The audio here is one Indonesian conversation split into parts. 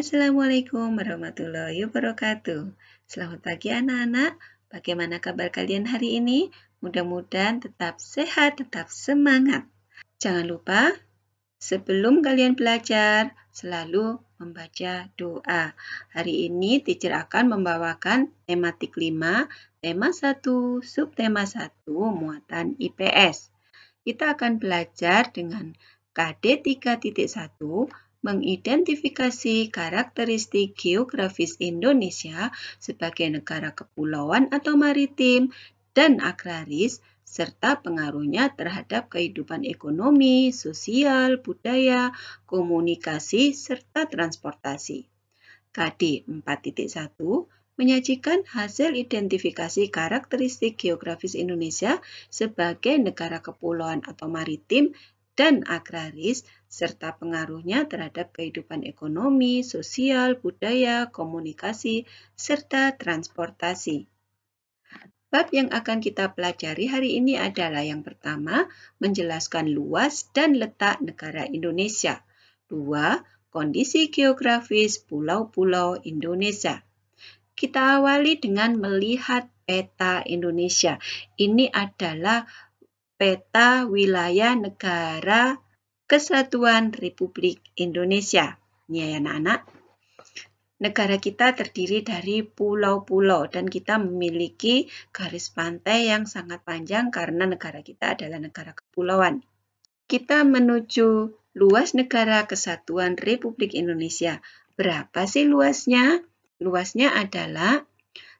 Assalamualaikum warahmatullahi wabarakatuh. Selamat pagi anak-anak. Bagaimana kabar kalian hari ini? Mudah-mudahan tetap sehat, tetap semangat. Jangan lupa, sebelum kalian belajar, selalu membaca doa. Hari ini teacher akan membawakan tematik 5, tema 1, subtema 1, muatan IPS. Kita akan belajar dengan KD 3.1, mengidentifikasi karakteristik geografis Indonesia sebagai negara kepulauan atau maritim dan agraris, serta pengaruhnya terhadap kehidupan ekonomi, sosial, budaya, komunikasi, serta transportasi. KD 4.1 menyajikan hasil identifikasi karakteristik geografis Indonesia sebagai negara kepulauan atau maritim dan agraris, serta pengaruhnya terhadap kehidupan ekonomi, sosial, budaya, komunikasi, serta transportasi. Bab yang akan kita pelajari hari ini adalah yang pertama, menjelaskan luas dan letak negara Indonesia. 2. Kondisi geografis pulau-pulau Indonesia. Kita awali dengan melihat peta Indonesia. Ini adalah peta wilayah negara Kesatuan Republik Indonesia. Ini ya anak-anak. Negara kita terdiri dari pulau-pulau dan kita memiliki garis pantai yang sangat panjang karena negara kita adalah negara kepulauan. Kita menuju luas negara Kesatuan Republik Indonesia. Berapa sih luasnya? Luasnya adalah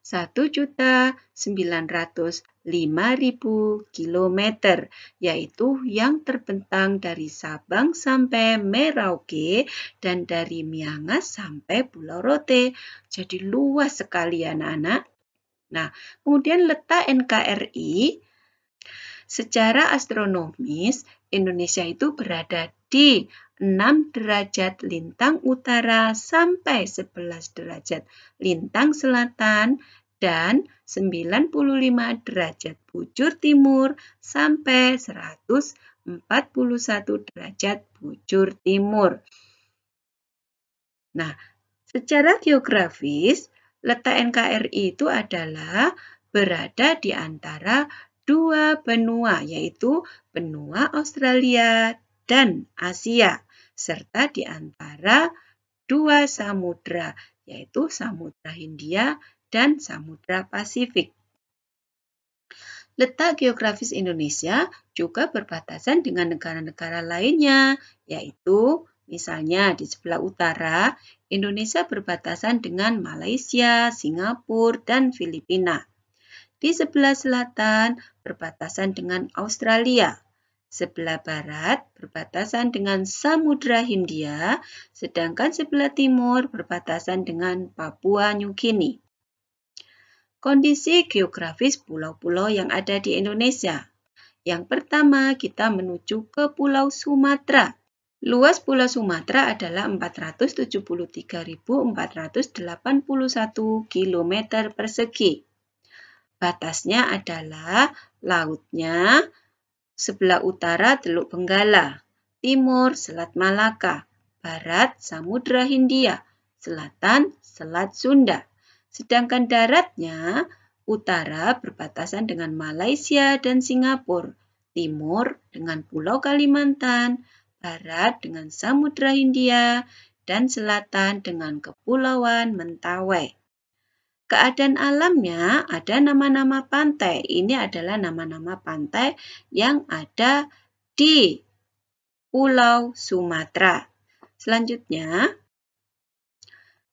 1.905.000 km, yaitu yang terbentang dari Sabang sampai Merauke dan dari Miangas sampai Pulau Rote. Jadi luas sekali anak-anak. Nah, kemudian letak NKRI. Secara astronomis, Indonesia itu berada di 6 derajat lintang utara sampai 11 derajat lintang selatan dan 95 derajat bujur timur sampai 141 derajat bujur timur. Nah, secara geografis, letak NKRI itu adalah berada di antara dua benua, yaitu benua Australia dan Asia, serta di antara dua samudra, yaitu Samudra Hindia dan Samudra Pasifik. Letak geografis Indonesia juga berbatasan dengan negara-negara lainnya, yaitu misalnya di sebelah utara, Indonesia berbatasan dengan Malaysia, Singapura, dan Filipina. Di sebelah selatan berbatasan dengan Australia. Sebelah barat berbatasan dengan Samudra Hindia, sedangkan sebelah timur berbatasan dengan Papua New Guinea. Kondisi geografis pulau-pulau yang ada di Indonesia. Yang pertama, kita menuju ke Pulau Sumatera. Luas Pulau Sumatera adalah 473.481 km persegi. Batasnya adalah lautnya sebelah utara Teluk Benggala, timur Selat Malaka, barat Samudra Hindia, selatan Selat Sunda. Sedangkan daratnya utara berbatasan dengan Malaysia dan Singapura, timur dengan Pulau Kalimantan, barat dengan Samudra Hindia, dan selatan dengan Kepulauan Mentawai. Keadaan alamnya ada nama-nama pantai. Ini adalah nama-nama pantai yang ada di Pulau Sumatera. Selanjutnya,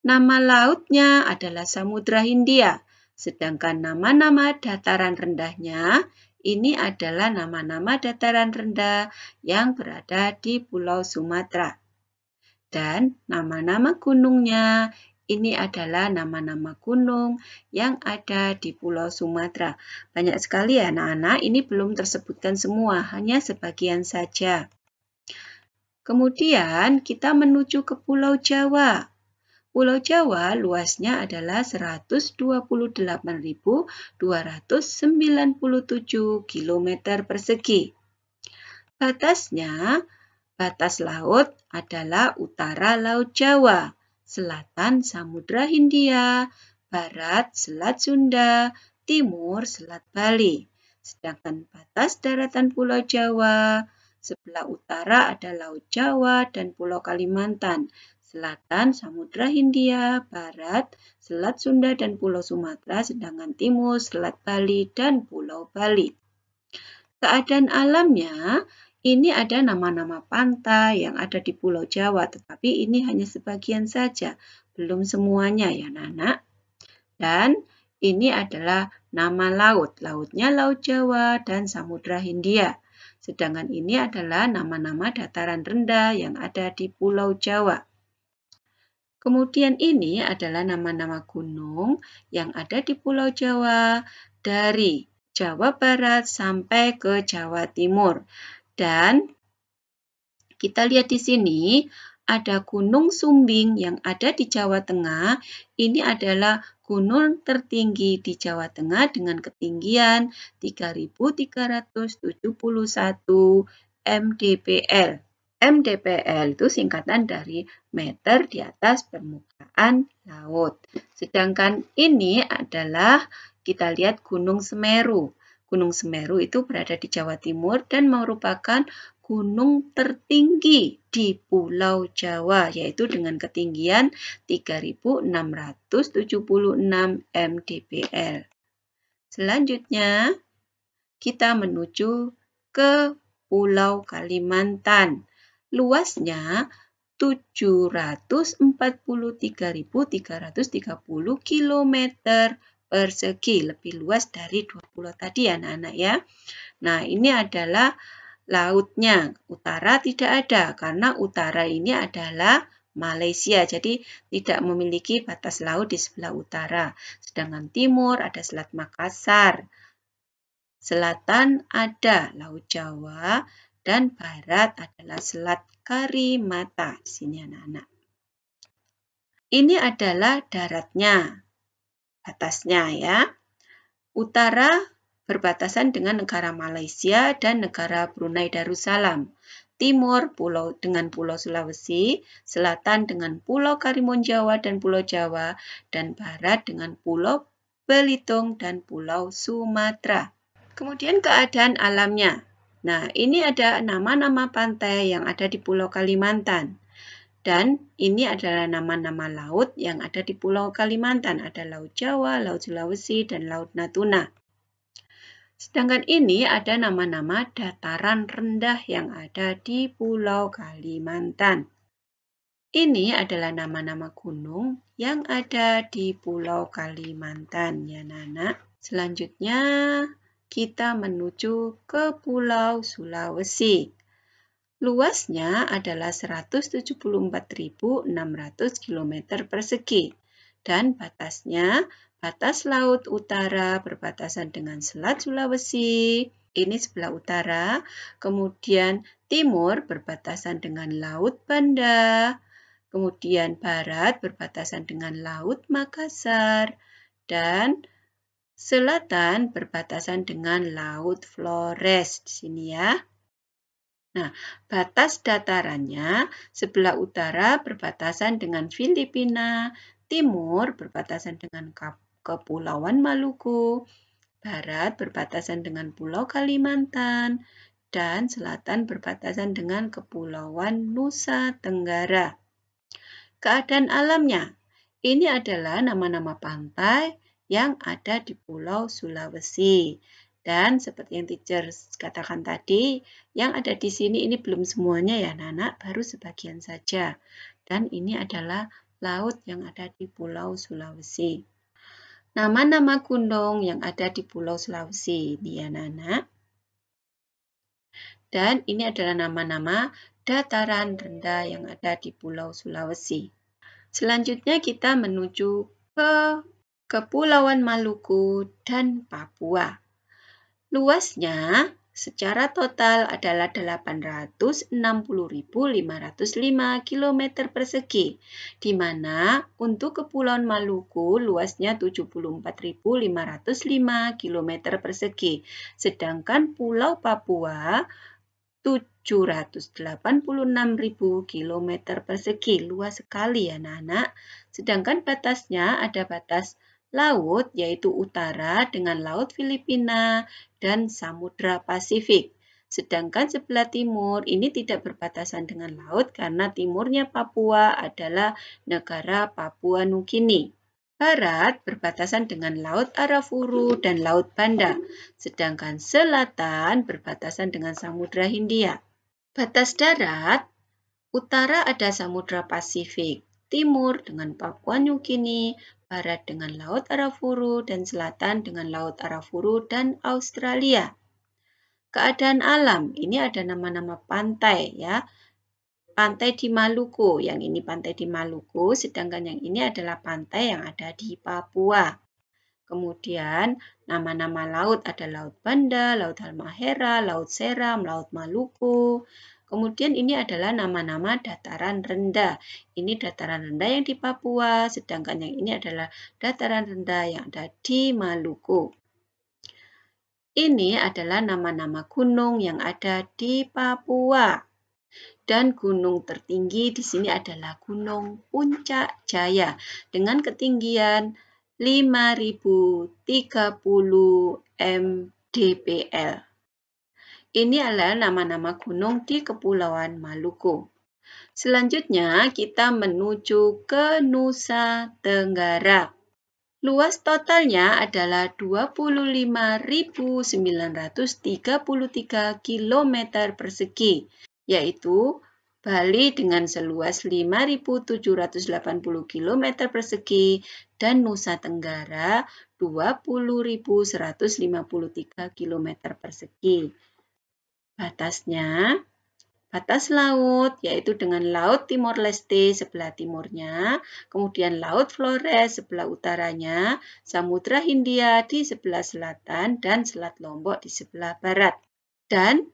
nama lautnya adalah Samudra Hindia. Sedangkan nama-nama dataran rendahnya, ini adalah nama-nama dataran rendah yang berada di Pulau Sumatera. Dan nama-nama gunungnya, ini adalah nama-nama gunung yang ada di Pulau Sumatera. Banyak sekali ya anak-anak, ini belum tersebutkan semua, hanya sebagian saja. Kemudian kita menuju ke Pulau Jawa. Pulau Jawa luasnya adalah 128.297 km persegi. Batasnya, batas laut adalah utara Laut Jawa. selatan Samudra Hindia, barat Selat Sunda, timur Selat Bali. Sedangkan batas daratan Pulau Jawa, sebelah utara ada Laut Jawa dan Pulau Kalimantan, selatan Samudra Hindia, barat Selat Sunda dan Pulau Sumatera, sedangkan timur Selat Bali dan Pulau Bali. Keadaan alamnya, ini ada nama-nama pantai yang ada di Pulau Jawa, tetapi ini hanya sebagian saja, belum semuanya ya Nana. Dan ini adalah nama laut, lautnya Laut Jawa dan Samudra Hindia. Sedangkan ini adalah nama-nama dataran rendah yang ada di Pulau Jawa. Kemudian ini adalah nama-nama gunung yang ada di Pulau Jawa dari Jawa Barat sampai ke Jawa Timur. Dan kita lihat di sini ada Gunung Sumbing yang ada di Jawa Tengah. Ini adalah gunung tertinggi di Jawa Tengah dengan ketinggian 3.371 mdpl. mdpl itu singkatan dari meter di atas permukaan laut. Sedangkan ini adalah kita lihat Gunung Semeru. Gunung Semeru itu berada di Jawa Timur dan merupakan gunung tertinggi di Pulau Jawa, yaitu dengan ketinggian 3.676 mdpl. Selanjutnya, kita menuju ke Pulau Kalimantan. Luasnya 743.330 km persegi, lebih luas dari 2 pulau tadi ya anak-anak ya. Nah, ini adalah lautnya. Utara tidak ada karena utara ini adalah Malaysia, jadi tidak memiliki batas laut di sebelah utara. Sedangkan timur ada Selat Makassar, selatan ada Laut Jawa, dan barat adalah Selat Karimata. Di sini anak-anak. Ini adalah daratnya. Batasnya ya. Utara berbatasan dengan negara Malaysia dan negara Brunei Darussalam. Timur dengan Pulau Sulawesi, selatan dengan Pulau Karimun Jawa dan Pulau Jawa, dan barat dengan Pulau Belitung dan Pulau Sumatera. Kemudian keadaan alamnya. Nah, ini ada nama-nama pantai yang ada di Pulau Kalimantan. Dan ini adalah nama-nama laut yang ada di Pulau Kalimantan. Ada Laut Jawa, Laut Sulawesi, dan Laut Natuna. Sedangkan ini ada nama-nama dataran rendah yang ada di Pulau Kalimantan. Ini adalah nama-nama gunung yang ada di Pulau Kalimantan ya Nana. Selanjutnya kita menuju ke Pulau Sulawesi. Luasnya adalah 174.600 km persegi dan batasnya batas laut utara berbatasan dengan Selat Sulawesi, ini sebelah utara, kemudian timur berbatasan dengan Laut Banda, kemudian barat berbatasan dengan Laut Makassar, dan selatan berbatasan dengan Laut Flores di sini ya. Nah, batas datarannya sebelah utara berbatasan dengan Filipina, timur berbatasan dengan Kepulauan Maluku, barat berbatasan dengan Pulau Kalimantan, dan selatan berbatasan dengan Kepulauan Nusa Tenggara. Keadaan alamnya, ini adalah nama-nama pantai yang ada di Pulau Sulawesi. Dan seperti yang teacher katakan tadi, yang ada di sini ini belum semuanya ya Nana, baru sebagian saja. Dan ini adalah laut yang ada di Pulau Sulawesi. Nama-nama gunung yang ada di Pulau Sulawesi ini ya Nana. Dan ini adalah nama-nama dataran rendah yang ada di Pulau Sulawesi. Selanjutnya kita menuju ke Kepulauan Maluku dan Papua. Luasnya secara total adalah 860.505 km persegi, di mana untuk Kepulauan Maluku luasnya 74.505 km persegi, sedangkan Pulau Papua 786.000 km persegi. Luas sekali ya anak-anak. Sedangkan batasnya ada batas laut yaitu utara dengan Laut Filipina dan Samudra Pasifik. Sedangkan sebelah timur ini tidak berbatasan dengan laut karena timurnya Papua adalah negara Papua Nugini. Barat berbatasan dengan Laut Arafuru dan Laut Banda, sedangkan selatan berbatasan dengan Samudra Hindia. Batas darat, utara ada Samudra Pasifik, timur dengan Papua Nugini, barat dengan Laut Arafuru, dan selatan dengan Laut Arafuru dan Australia. Keadaan alam, ini ada nama-nama pantai ya. Pantai di Maluku, yang ini pantai di Maluku, sedangkan yang ini adalah pantai yang ada di Papua. Kemudian nama-nama laut ada Laut Banda, Laut Halmahera, Laut Seram, Laut Maluku. Kemudian ini adalah nama-nama dataran rendah. Ini dataran rendah yang di Papua, sedangkan yang ini adalah dataran rendah yang ada di Maluku. Ini adalah nama-nama gunung yang ada di Papua. Dan gunung tertinggi di sini adalah Gunung Puncak Jaya dengan ketinggian 5.030 mdpl. Ini adalah nama-nama gunung di Kepulauan Maluku. Selanjutnya kita menuju ke Nusa Tenggara. Luas totalnya adalah 25.933 km persegi, yaitu Bali dengan seluas 5.780 km persegi dan Nusa Tenggara 20.153 km persegi. Batasnya, batas laut yaitu dengan Laut Timor Leste sebelah timurnya, kemudian Laut Flores sebelah utaranya, Samudra Hindia di sebelah selatan, dan Selat Lombok di sebelah barat. Dan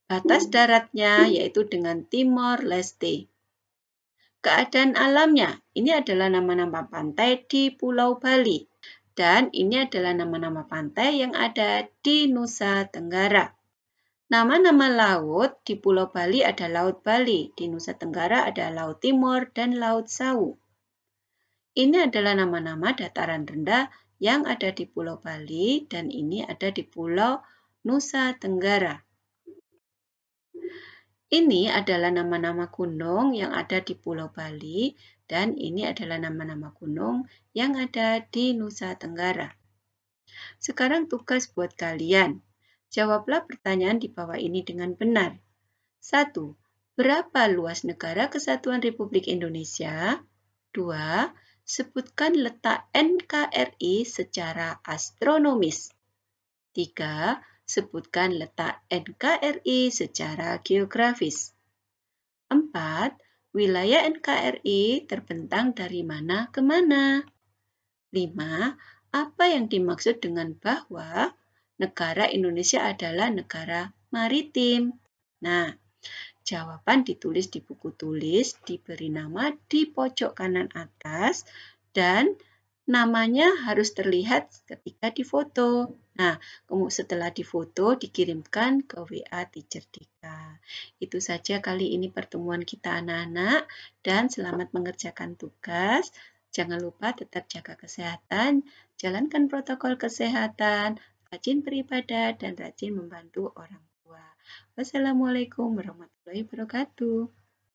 batas daratnya yaitu dengan Timor Leste. Keadaan alamnya, ini adalah nama-nama pantai di Pulau Bali. Dan ini adalah nama-nama pantai yang ada di Nusa Tenggara. Nama-nama laut di Pulau Bali ada Laut Bali, di Nusa Tenggara ada Laut Timor dan Laut Sawu. Ini adalah nama-nama dataran rendah yang ada di Pulau Bali dan ini ada di Pulau Nusa Tenggara. Ini adalah nama-nama gunung yang ada di Pulau Bali dan ini adalah nama-nama gunung yang ada di Nusa Tenggara. Sekarang tugas buat kalian. Jawablah pertanyaan di bawah ini dengan benar. 1. Berapa luas negara kesatuan Republik Indonesia? 2. Sebutkan letak NKRI secara astronomis. 3. Sebutkan letak NKRI secara geografis. 4. Wilayah NKRI terbentang dari mana ke mana? 5. Apa yang dimaksud dengan bahwa negara Indonesia adalah negara maritim? Nah, jawaban ditulis di buku tulis, diberi nama di pojok kanan atas, dan namanya harus terlihat ketika difoto. Nah, setelah difoto dikirimkan ke WA Teacher Dika. Itu saja kali ini pertemuan kita anak-anak, dan selamat mengerjakan tugas. Jangan lupa tetap jaga kesehatan, jalankan protokol kesehatan, rajin beribadah, dan rajin membantu orang tua. Wassalamualaikum warahmatullahi wabarakatuh.